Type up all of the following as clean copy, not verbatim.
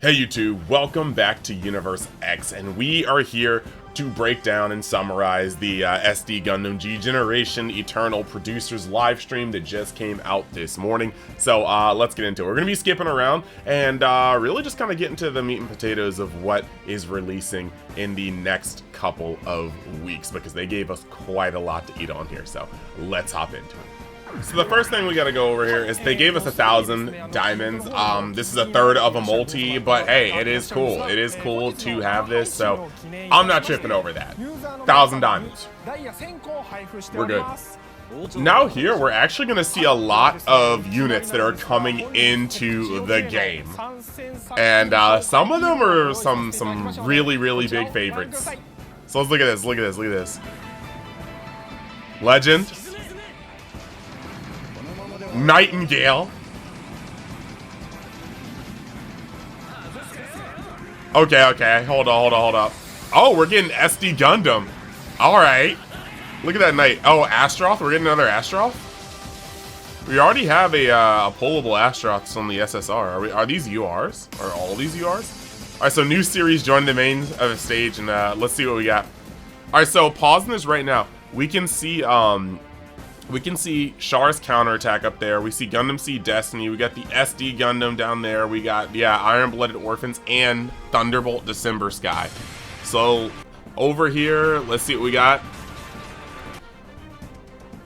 Hey YouTube, welcome back to Universe X, and we are here to break down and summarize the SD Gundam G Generation Eternal Producers live stream that just came out this morning. So let's get into it. We're going to be skipping around and really just kind of get into the meat and potatoes of what is releasing in the next couple of weeks, because they gave us quite a lot to eat on here. So let's hop into it. So the first thing we gotta go over here is they gave us 1,000 diamonds. This is a third of a multi, but hey, it is cool. It is cool to have this, so I'm not tripping over that. 1,000 diamonds. We're good. Now here, we're actually gonna see a lot of units that are coming into the game. And some of them are some really, really big favorites. So let's look at this, look at this, look at this. Legend. Nightingale. Okay, hold up. Oh, we're getting SD Gundam. Alright. Look at that knight. Oh, Astroth? We're getting another Astroth? We already have a pullable Astroths on the SSR. Are these URs? Are all these URs? Alright, so new series joined the main of the stage, and let's see what we got. Alright, so pausing this right now. We can see Char's Counterattack up there. We see Gundam Seed Destiny. We got the SD Gundam down there. We got, yeah, Iron-Blooded Orphans and Thunderbolt December Sky. So, over here, let's see what we got.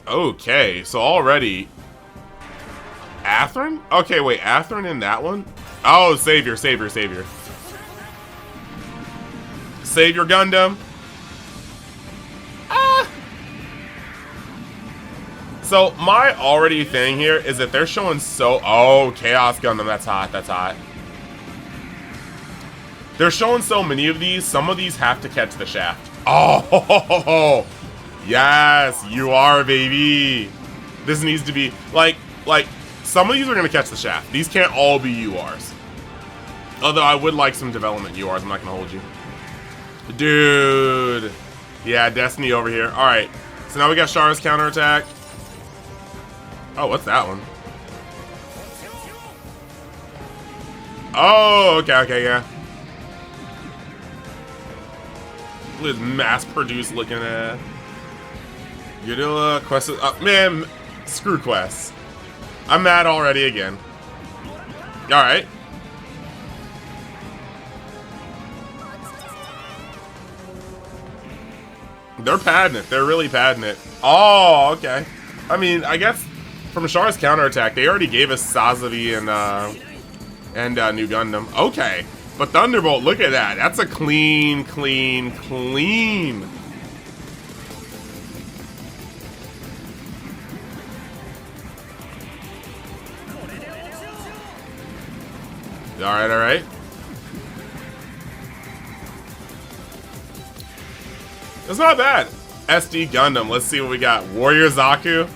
Okay, so already... Atherin? Okay, wait, Atherin in that one? Oh, Savior. Savior Gundam. So, my already thing here is that they're showing oh, Chaos Gundam, that's hot. They're showing so many of these, some of these have to catch the shaft. Oh, yes, you are, baby. This needs to be, like, some of these are going to catch the shaft. These can't all be URs. Although, I would like some development URs, I'm not going to hold you. Dude. Yeah, Destiny over here. Alright, so now we got Char's Counterattack. Oh, what's that one? Oh, okay, yeah. Look at this mass-produced looking at. Udilla, Quest. Man, screw quests. I'm mad already again. Alright. They're padding it. They're really padding it. Oh, okay. I mean, I guess from Char's Counterattack, they already gave us Sazavi and New Gundam. Okay, but Thunderbolt, look at that. That's a clean. Alright. It's not bad. SD Gundam, let's see what we got. Warrior Zaku.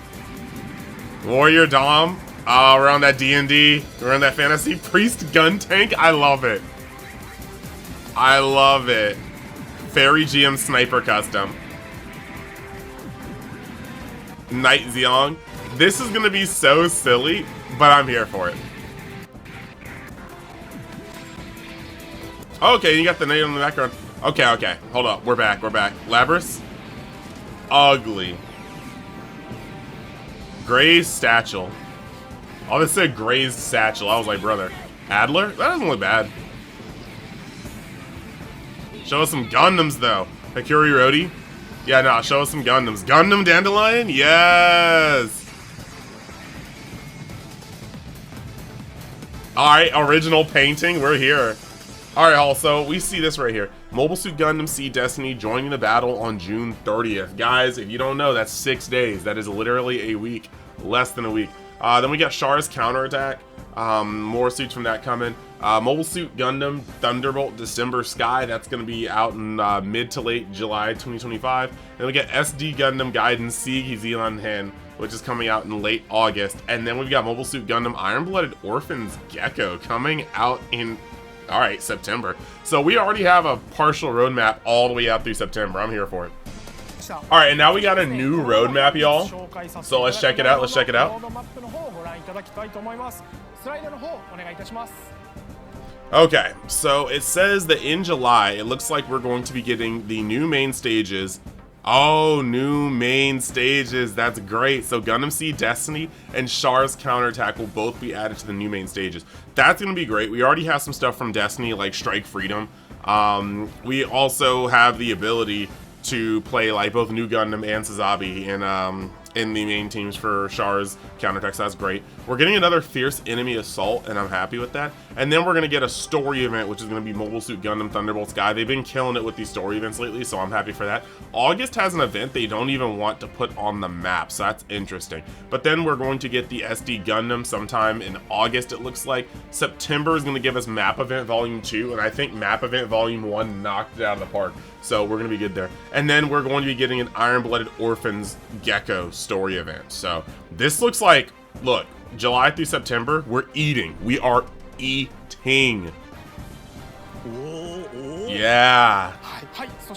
Warrior Dom. We're on that D&D. We're on that fantasy. Priest Gun Tank. I love it. Fairy GM Sniper Custom. Knight Zeong. This is going to be so silly, but I'm here for it. Okay, you got the knight on the background. Okay. Hold up. We're back. Labrys. Ugly. Gray's Satchel. Oh, this said Gray's Satchel. I was like, brother. Adler? That doesn't look bad. Show us some Gundams, though. Hakuri Rodi? Yeah, no, show us some Gundams. Gundam Dandelion? Yes! Alright, original painting. We're here. Alright, also, we see this right here. Mobile Suit Gundam Seed Destiny joining the battle on June 30th. Guys, if you don't know, that's 6 days. That is literally a week. Less than a week. Then we got Char's Counterattack. More suits from that coming. Mobile Suit Gundam Thunderbolt December Sky. That's going to be out in mid to late July 2025. Then we got SD Gundam Gaiden Sieg Zealand Hen, which is coming out in late August. And then we've got Mobile Suit Gundam Iron-Blooded Orphans Gecko coming out in... Alright, September. So we already have a partial roadmap all the way out through September. I'm here for it. Alright, and now we got a new roadmap, y'all. So let's check it out. Okay, so it says that in July, it looks like we're going to be getting the new main stages. Oh, new main stages. That's great. So Gundam Seed Destiny and Char's Counterattack will both be added to the new main stages. That's going to be great. We already have some stuff from Destiny, like Strike Freedom. We also have the ability to play like both New Gundam and Sazabi in the main teams for Char's Counterattack, so that's great. We're getting another Fierce Enemy Assault, and I'm happy with that. And then we're going to get a story event, which is going to be Mobile Suit Gundam Thunderbolt Sky. They've been killing it with these story events lately, so I'm happy for that. August has an event they don't even want to put on the map, so that's interesting. But then we're going to get the SD Gundam sometime in August, it looks like. September is going to give us Map Event Volume 2, and I think Map Event Volume 1 knocked it out of the park. So we're going to be good there. And then we're going to be getting an Iron-Blooded Orphans Gecko story event. So this looks like, look, July through September, we're eating. We are eating. Yeah.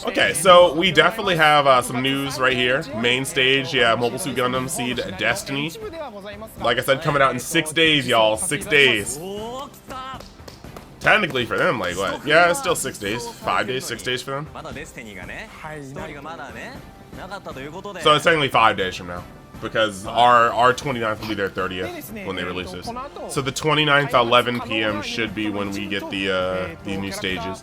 Okay, so we definitely have some news right here. Main stage, yeah, Mobile Suit Gundam Seed Destiny. Like I said, coming out in 6 days, y'all. 6 days. Technically for them, like what? Yeah, it's still 6 days. 5 days, 6 days for them. So it's technically 5 days from now. Because our 29th will be their 30th when they release this. So the 29th, 11 p.m. should be when we get the new stages.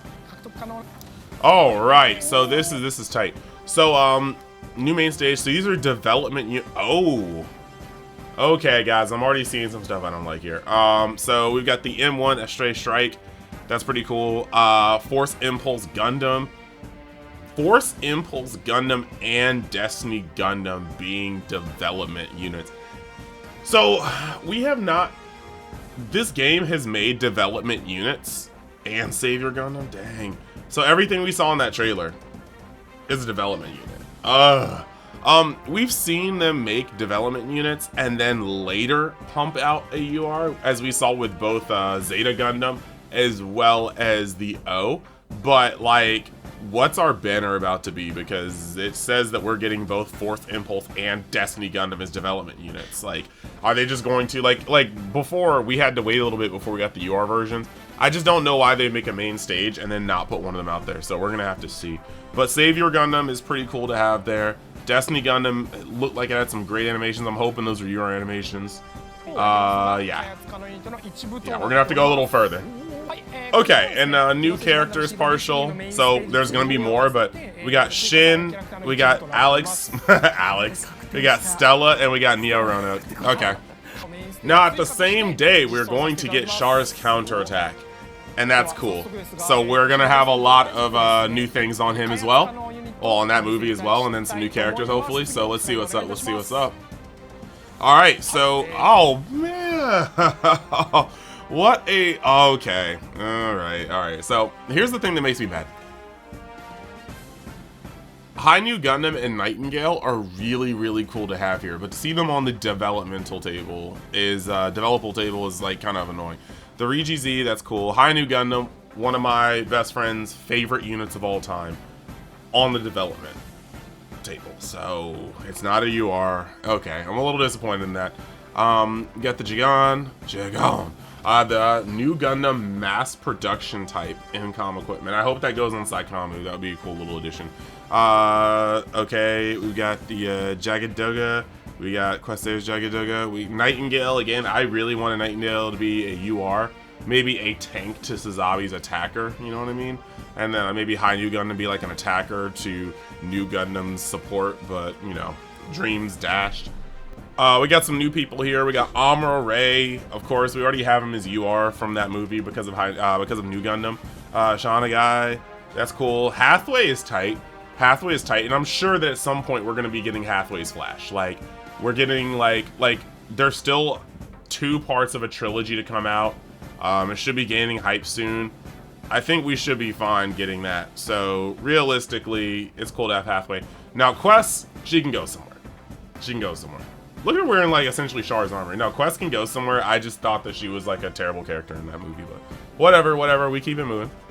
Alright, so this is tight. So, new main stage. So these are development oh! Okay, guys, I'm already seeing some stuff I don't like here. So we've got the M1 Astray Strike. That's pretty cool. Force Impulse Gundam. Force Impulse Gundam and Destiny Gundam being development units. So, we have not... This game has made development units and Savior Gundam? Dang. So everything we saw in that trailer is a development unit. We've seen them make development units and then later pump out a UR, as we saw with both Zeta Gundam as well as the O. But, like, what's our banner about to be? Because it says that we're getting both Force Impulse and Destiny Gundam as development units. Like, are they just going to, like before, we had to wait a little bit before we got the UR versions. I just don't know why they make a main stage and then not put one of them out there. So we're going to have to see. But Savior Gundam is pretty cool to have there. Destiny Gundam looked like it had some great animations. I'm hoping those are UR animations. Yeah. Yeah, we're going to have to go a little further. Okay, and new characters partial, so there's gonna be more, but we got Shin, we got Alex, we got Stella, and we got Neo Roanoke. Okay. Now, at the same day, we're going to get Char's Counterattack, and that's cool. So we're gonna have a lot of new things on him as well, on that movie as well, and then some new characters, hopefully. So let's see what's up, let's see what's up. Alright, so, oh, man. What a... Okay. Alright. So, here's the thing that makes me mad. High New Gundam and Nightingale are really, really cool to have here, but to see them on the developmental table is... developable table is, like, kind of annoying. The Regi Z, that's cool. High New Gundam, one of my best friend's favorite units of all time, on the development table. So, it's not a UR. Okay, I'm a little disappointed in that. We got the Jigan. The New Gundam mass production type Incom equipment. I hope that goes on Saikamu. That would be a cool little addition. Okay, we got the Jagadoga. We got Queste's Jagadoga. Nightingale, again, I really want a Nightingale to be a UR. Maybe a tank to Sazabi's attacker, you know what I mean? And then maybe High New Gundam be like an attacker to New Gundam's support, but, you know, dreams dashed. We got some new people here. We got Amuro Ray, of course. We already have him as UR from that movie because of New Gundam. Shauna guy, that's cool. Hathaway is tight. And I'm sure that at some point we're gonna be getting Hathaway's Flash. Like, we're getting like there's still 2 parts of a trilogy to come out. It should be gaining hype soon. I think we should be fine getting that. So realistically, it's cool to have Hathaway. Now Quest, she can go somewhere. Look at her wearing, like, essentially Char's armor. No, Quest can go somewhere. I just thought that she was, like, a terrible character in that movie, but whatever, we keep it moving.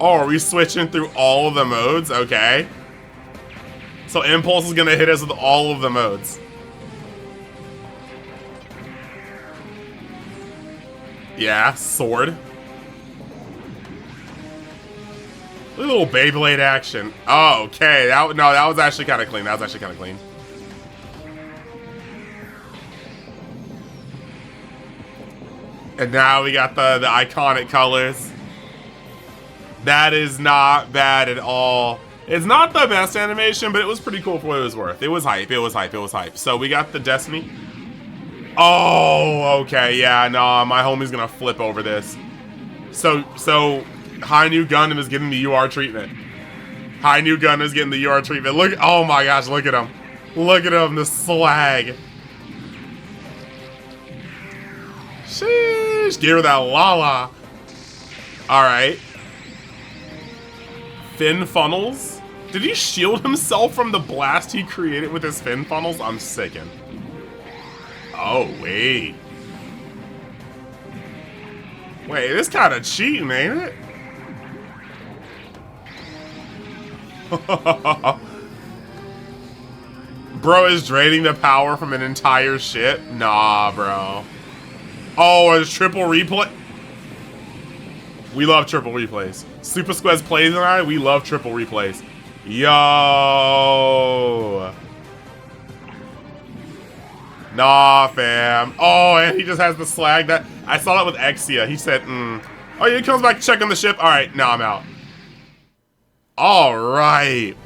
Oh, are we switching through all of the modes? Okay. So Impulse is gonna hit us with all of the modes. Yeah, sword. Look at a little Beyblade action. Oh, okay. No, that was actually kind of clean. That was actually kind of clean. And now we got the iconic colors. That is not bad at all. It's not the best animation, but it was pretty cool for what it was worth. It was hype. It was hype. It was hype. So we got the Destiny. Oh, okay. Yeah, no, my homie's gonna flip over this. So High New Gundam is getting the UR treatment. High New Gundam is getting the UR treatment. Look, oh my gosh, look at him. Look at him, the swag. Sheesh, give her that la-la. Alright. Fin funnels? Did he shield himself from the blast he created with his fin funnels? I'm sickened. Oh, wait. Wait, this kind of cheating, ain't it? Bro is draining the power from an entire ship? Nah, bro. Oh, a triple replay? We love triple replays. Super Squads Plays and I, we love triple replays. Yo. Nah, fam. Oh, and he just has the slag that... I saw that with Exia. He said, Oh, yeah, he comes back to check on the ship. All right, now I'm out. All right.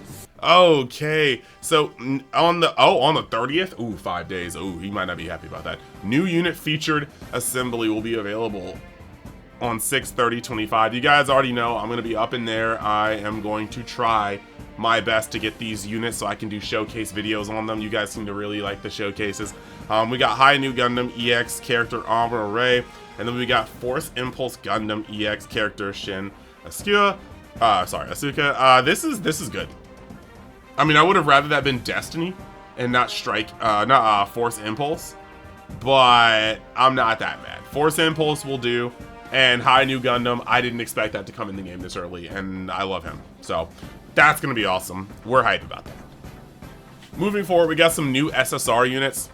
Okay. So, on the 30th? Ooh, 5 days. Ooh, he might not be happy about that. New unit featured assembly will be available on 6/30/25. You guys already know I'm going to be up in there. I am going to try my best to get these units so I can do showcase videos on them. You guys seem to really like the showcases. We got High New Gundam EX character Armor Array, and then we got Force Impulse Gundam EX character Shin Asuka. Asuka. This is good. I mean, I would have rather that been Destiny and not Force Impulse, but I'm not that mad. Force Impulse will do, and High New Gundam, I didn't expect that to come in the game this early, and I love him. So that's gonna be awesome. We're hyped about that. Moving forward, we got some new SSR units.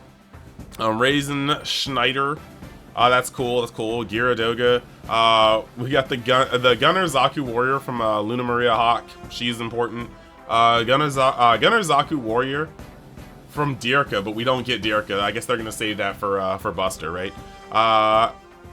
Raisin Schneider. That's cool. That's cool. Gyaradoga. We got the Gunner Zaku Warrior from Luna Maria Hawk. She's important. Gunner Zaku Warrior from Dirka, but we don't get Dirka. I guess they're gonna save that for Buster, right?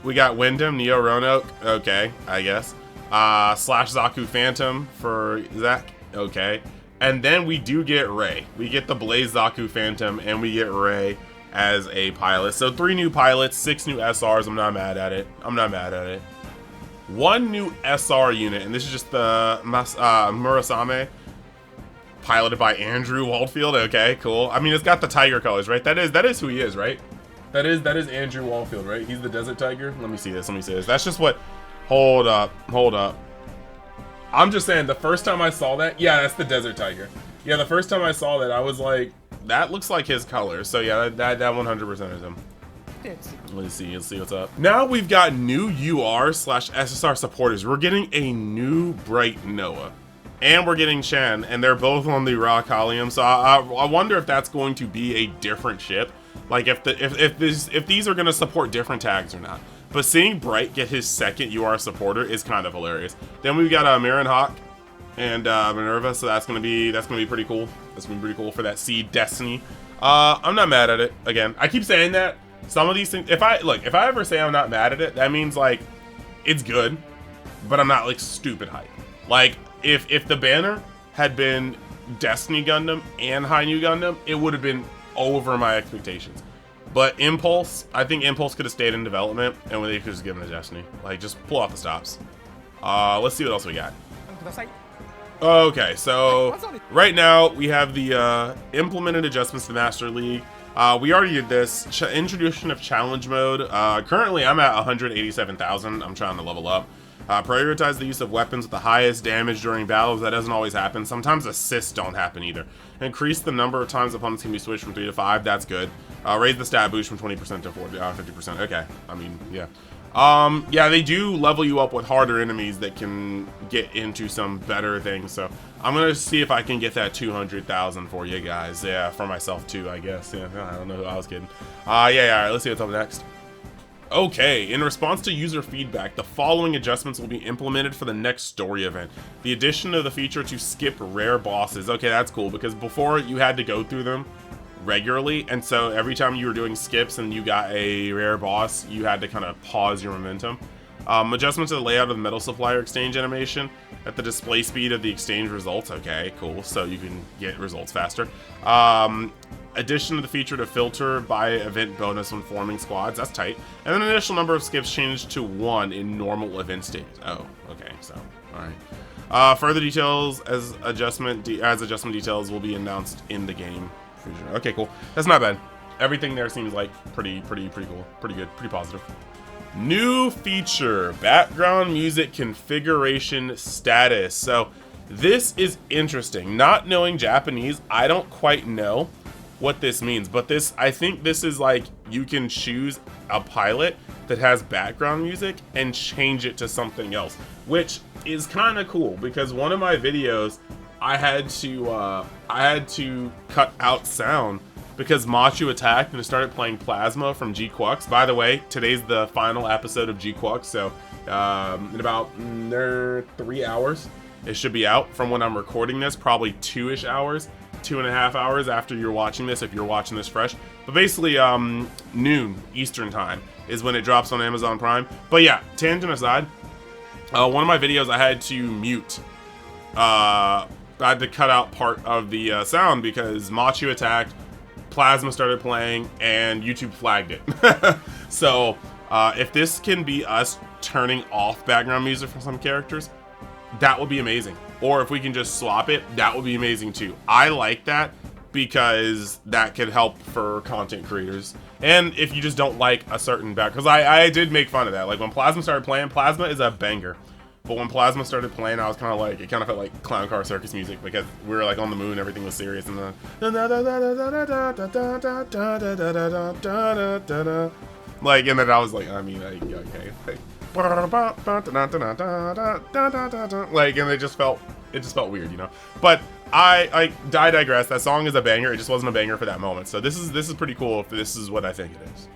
We got Wyndham, Neo Roanoke. Okay, I guess. Slash Zaku Phantom for Zack. Okay. And then we do get Ray. We get the Blaze Zaku Phantom, and we get Ray as a pilot. So 3 new pilots, 6 new SRs. I'm not mad at it. I'm not mad at it. 1 new SR unit, and this is just the Murasame, piloted by Andrew Waldfield. Okay, cool. I mean, it's got the tiger colors, right? That is who he is, right? That is Andrew Waldfield, right? He's the Desert Tiger. Let me see this. Let me see this. That's just what. Hold up. Hold up. I'm just saying, the first time I saw that, yeah, that's the Desert Tiger. Yeah, the first time I saw that, I was like, that looks like his color. So yeah, that 100% is him. Let's see what's up. Now we've got new UR/SSR supporters. We're getting a new Bright Noah, and we're getting Shen, and they're both on the Raw Collium. So I wonder if that's going to be a different ship, like if these are going to support different tags or not. But seeing Bright get his second UR supporter is kind of hilarious. Then we've got Marin Hawk and Minerva, so that's gonna be pretty cool. That's gonna be pretty cool for that Seed Destiny. I'm not mad at it. Again, I keep saying that. Some of these things, if I ever say I'm not mad at it, that means like it's good, but I'm not like stupid hype. Like if the banner had been Destiny Gundam and High New Gundam, it would have been over my expectations. But Impulse, I think Impulse could have stayed in development, and they could have just given it Destiny. Like, just pull off the stops. Let's see what else we got. Okay, so right now we have the implemented adjustments to Master League. We already did this. Introduction of challenge mode. Currently, I'm at 187,000. I'm trying to level up. Prioritize the use of weapons with the highest damage during battles. That doesn't always happen. Sometimes assists don't happen either. Increase the number of times opponents can be switched from 3 to 5. That's good. Raise the stat boost from 20% to 50%. Okay. I mean, yeah. Yeah, they do level you up with harder enemies that can get into some better things. So I'm gonna see if I can get that 200,000 for you guys. Yeah, for myself too, I guess. Yeah, I don't know who I was kidding. Yeah, all right, let's see what's up next. Okay, in response to user feedback, the following adjustments will be implemented for the next story event. The addition of the feature to skip rare bosses. Okay, that's cool, because before you had to go through them regularly, and so every time you were doing skips and you got a rare boss, you had to kind of pause your momentum. Adjustment to the layout of the metal supplier exchange animation at the display speed of the exchange results. Okay, cool, so you can get results faster. Addition of the feature to filter by event bonus when forming squads. That's tight. And then an initial number of skips changed to 1 in normal event stages. Oh, okay, so all right. Further details as adjustment details will be announced in the game. Okay, cool. That's not bad. Everything there seems like pretty cool, pretty good, pretty positive. New feature: background music configuration status. So this is interesting. Not knowing Japanese, I don't quite know what this means, but I think this is like you can choose a pilot that has background music and change it to something else, which is kind of cool because one of my videos I had to cut out sound because Machu attacked and it started playing Plasma from G-Quux. By the way, today's the final episode of G-Quux, so in about 3 hours it should be out from when I'm recording this, probably 2-ish hours, 2.5 hours after you're watching this, if you're watching this fresh. But basically, noon Eastern time is when it drops on Amazon Prime. But yeah, tangent aside, one of my videos I had to mute. I had to cut out part of the sound because Machu attacked, Plasma started playing, and YouTube flagged it. So if this can be us turning off background music for some characters, that would be amazing. Or if we can just swap it, that would be amazing too. I like that because that could help for content creators. And if you just don't like a certain back, because I did make fun of that. Like when Plasma started playing, Plasma is a banger. But when Plasma started playing, I was kind of like, it kind of felt like Clown Car Circus music because we were like on the moon, everything was serious, and like, and then I was like, I mean, okay, like, and it just felt weird, you know. But I digress. That song is a banger. It just wasn't a banger for that moment. So this is pretty cool if this is what I think it is.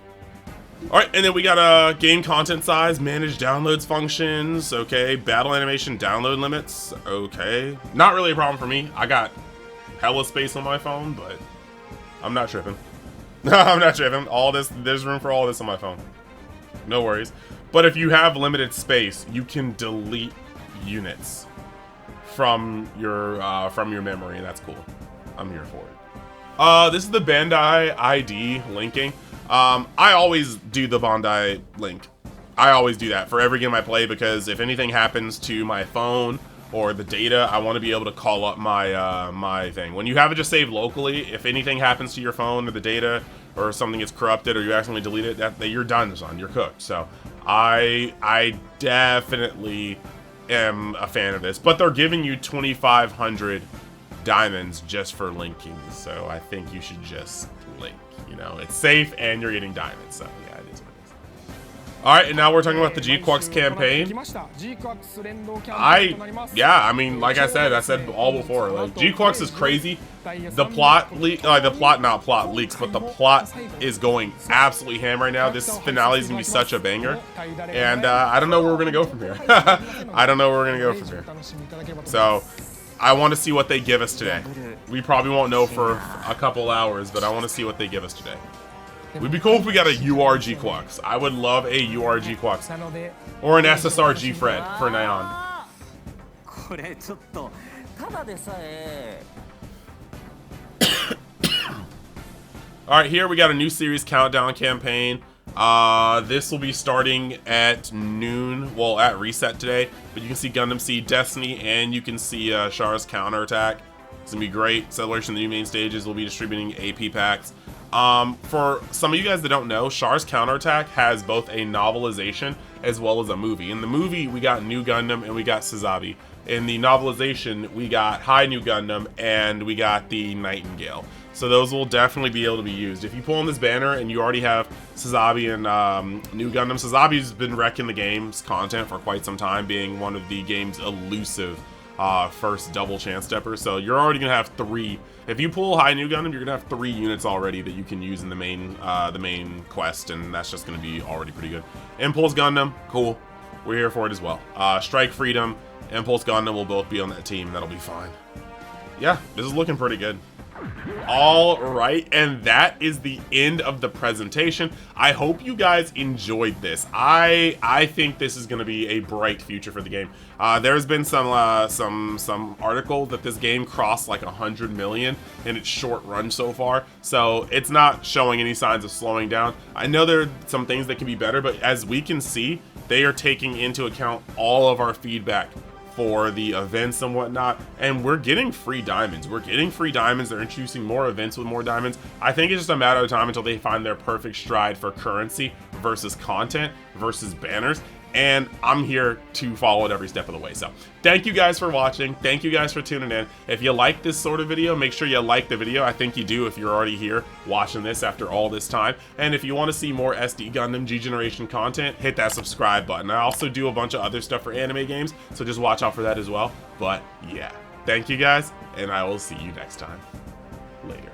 Alright, and then we got game content size, manage downloads functions, okay, battle animation download limits, okay. Not really a problem for me. I got hella space on my phone, but I'm not tripping. I'm not tripping. All this, there's room for all this on my phone. No worries. But if you have limited space, you can delete units from your memory, and that's cool. I'm here for it. This is the Bandai ID linking. I always do the Bandai link. I always do that for every game I play because if anything happens to my phone or the data, I want to be able to call up my my thing. When you have it just saved locally, if anything happens to your phone or the data or something gets corrupted or you accidentally delete it, that you're done, son. You're cooked. So I definitely am a fan of this. But they're giving you 2,500 diamonds just for linking. So I think you should just link. You know, it's safe and you're getting diamonds, so yeah, it is what it is. Alright, and now we're talking about the G-Quux campaign. I mean, like I said all before, like, G-Quux is crazy. The plot is going absolutely ham right now. This finale is gonna be such a banger. And I don't know where we're gonna go from here. I don't know where we're gonna go from here. So I want to see what they give us today. We probably won't know for a couple hours, but I want to see what they give us today. It'd be cool if we got a URG Quux. I would love a URG Quux. Or an SSRG Fred for Nyan. Alright, here we got a new series countdown campaign. This will be starting at noon, well, at reset today, but you can see Gundam Seed Destiny, and you can see Char's Counterattack. It's gonna be great. Celebration of the new main stages will be distributing AP packs. For some of you guys that don't know, Char's Counterattack has both a novelization as well as a movie. In the movie, we got New Gundam and we got Sazabi. In the novelization, we got High New Gundam and we got the Nightingale. So those will definitely be able to be used. If you pull on this banner and you already have Sazabi and New Gundam, Sazabi's been wrecking the game's content for quite some time, being one of the game's elusive first double chance steppers. So you're already gonna have 3. If you pull high New Gundam, you're gonna have 3 units already that you can use in the main quest, and that's just gonna be already pretty good. Impulse Gundam, cool. We're here for it as well. Strike Freedom, Impulse Gundam will both be on that team. That'll be fine. Yeah, this is looking pretty good. All right, and that is the end of the presentation. I hope you guys enjoyed this. I think this is going to be a bright future for the game. There's been some articles that this game crossed like 100 million in its short run so far, so it's not showing any signs of slowing down. I know there are some things that can be better, but as we can see, they are taking into account all of our feedback for the events and whatnot, and we're getting free diamonds. They're introducing more events with more diamonds. I think it's just a matter of time until they find their perfect stride for currency versus content versus banners, and I'm here to follow it every step of the way. So thank you guys for watching. Thank you guys for tuning in. If you like this sort of video, make sure you like the video. I think you do if you're already here watching this after all this time. And if you want to see more SD Gundam G Generation content, hit that subscribe button. I also do a bunch of other stuff for anime games, so just watch out for that as well. But yeah, thank you guys, and I will see you next time. Later.